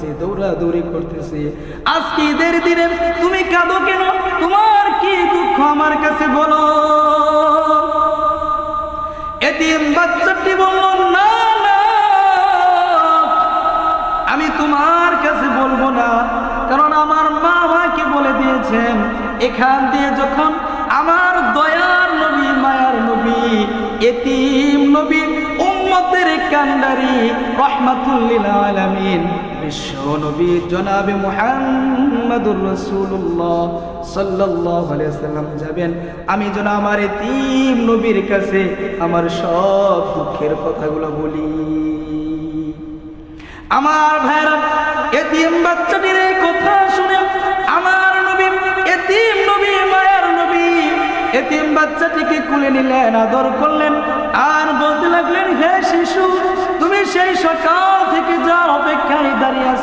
করতেছি, দৌড়াদৌড়ি করতেছি। আজকে ঈদের দিনে তুমি কাঁদো কেন? তোমার কি দুঃখ আমার কাছে বলো। এতিম বাচ্চাটি বলল, না না, আমি তোমার কাছে বলবো না, কারণ আমার মা আমাকে বলে দিয়েছেন এখান দিয়ে যখন আমার দয়ার নবী, মায়ার নবী, এতিম নবী, উম্মতের কান্ডারি, রাহমাতুল লিল আলামিন, বিশ্ব নবী জনাবে মুহাম্মদুর রাসূলুল্লাহ সাল্লাল্লাহু আলাইহি ওয়াসাল্লাম যাবেন, আমি যেন আমার এতিম নবীর কাছে আমার সব দুঃখের কথাগুলো বলি। আমার ভাইরা, এতিম বাচ্চাটির এই কথা শুনে আমার নবী, এতিম নবী, মায়ার নবী, এতিম বাচ্চাটিকে কুলে নিলেন, আদর করলেন, আর বলতে লাগলেন, হে শিশু, তুমি সেই সকাল থেকে যার অপেক্ষায় দাঁড়িয়ে আছো।